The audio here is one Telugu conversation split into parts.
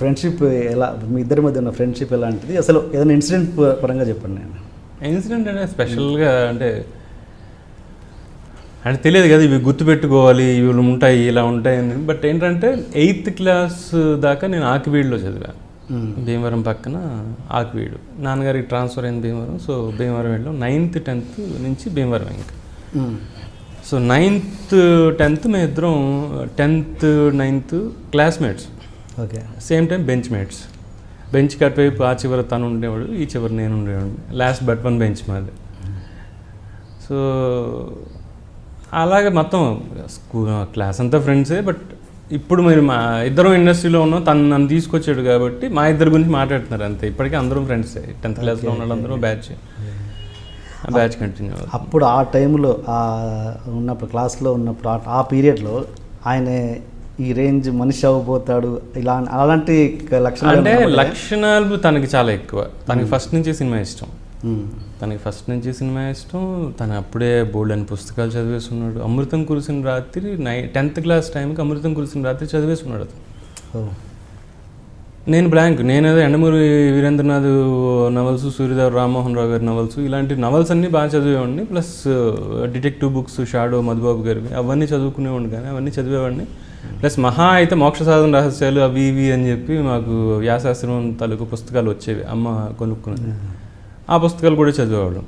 ఫ్రెండ్షిప్ ఎలా, మీ ఇద్దరి మధ్య ఉన్న ఫ్రెండ్షిప్ ఎలాంటిది, అసలు ఏదైనా ఇన్సిడెంట్ పరంగా చెప్పండి. నేను ఇన్సిడెంట్ అంటే స్పెషల్గా అంటే తెలియదు కదా, ఇవి గుర్తుపెట్టుకోవాలి, ఇవి ఉంటాయి ఇలా ఉంటాయని. బట్ ఏంటంటే 8th క్లాస్ దాకా నేను ఆకివీడులో చదివాను, భీమవరం పక్కన ఆకివీడు. నాన్నగారికి ట్రాన్స్ఫర్ అయింది భీమవరం, సో భీమవరం వెళ్ళాం. 9th 10th నుంచి భీమవరం ఇంకా. సో 9th 10th మేము ఇద్దరం 10th 9th classmates, okay, same time bench mates. బెంచ్కి అటువైపు ఆ చివరి తను ఉండేవాడు, ఈ చివరి నేను ఉండేవాడు. లాస్ట్ బట్ వన్ బెంచ్ మాది. సో అలాగే మొత్తం క్లాస్ అంతా ఫ్రెండ్సే. బట్ ఇప్పుడు మరి మా ఇద్దరం ఇండస్ట్రీలో ఉన్నాం, తను నన్ను తీసుకొచ్చాడు కాబట్టి మా ఇద్దరి గురించి మాట్లాడుతున్నారు అంతే. ఇప్పటికీ అందరం ఫ్రెండ్సే. 10th క్లాస్లో ఉన్న అందరూ బ్యాచ్ కంటిన్యూ. అప్పుడు ఆ టైంలో ఉన్నప్పుడు క్లాస్లో ఉన్నప్పుడు ఆ పీరియడ్లో ఆయన ఈ రేంజ్ మనిషి అవ్వబోతాడు ఇలా అలాంటి లక్షణాలు అంటే లక్షణాలు తనకి చాలా ఎక్కువ. తనకి ఫస్ట్ నుంచి సినిమా ఇష్టం, తను అప్పుడే బోల్డ్ అని పుస్తకాలు చదివేస్తున్నాడు. అమృతం కురిసిన రాత్రి 10th క్లాస్ టైంకి అమృతం కురిసిన రాత్రి చదివేస్తున్నాడు అతను. నేను బ్లాంక్. నేనేదో ఎండమూరి వీరేంద్రనాథ్ నవల్స్, సూర్యదేవ రామ్మోహన్ రావు గారి నవల్స్, ఇలాంటి నవల్స్ అన్నీ బాగా చదివేవాడిని. Plus detective books Shadow Madhubabu గారివి అవన్నీ చదువుకునేవాడిని, కానీ అవన్నీ చదివేవాడిని. ప్లస్ మహా అయితే మోక్ష సాధన రహస్యాలు అవి ఇవి అని చెప్పి మాకు వ్యాసాశ్రమం తాలూకు పుస్తకాలు వచ్చేవి, అమ్మ కొనుక్కున్నది. ఆ పుస్తకాలు కూడా చదివేవాడు.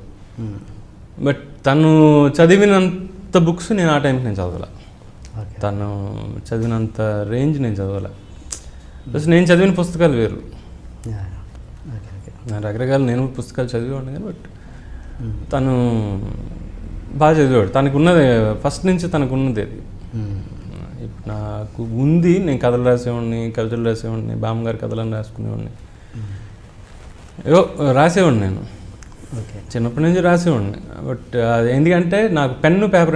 బట్ తను చదివినంత బుక్స్ నేను ఆ టైంకి నేను చదవాల, తను చదివినంత రేంజ్ నేను చదవాల. ప్లస్ నేను చదివిన పుస్తకాలు వేరు. రకరకాల నేను పుస్తకాలు చదివేవాడిని కానీ బట్ తను బాగా చదివాడు. తనకు ఉన్నది ఫస్ట్ నుంచి తనకు ఉన్నది అది. ఇప్పుడు నాకు ఉంది, నేను కథలు రాసేవాడిని, కవితలు రాసేవాడిని, బామ్మగారి కథలను రాసుకునేవాడిని, ఏవో రాసేవాడిని. నేను చిన్నప్పటి నుంచి రాసేవాడిని. బట్ ఎందుకంటే నాకు పెన్ను పేపర్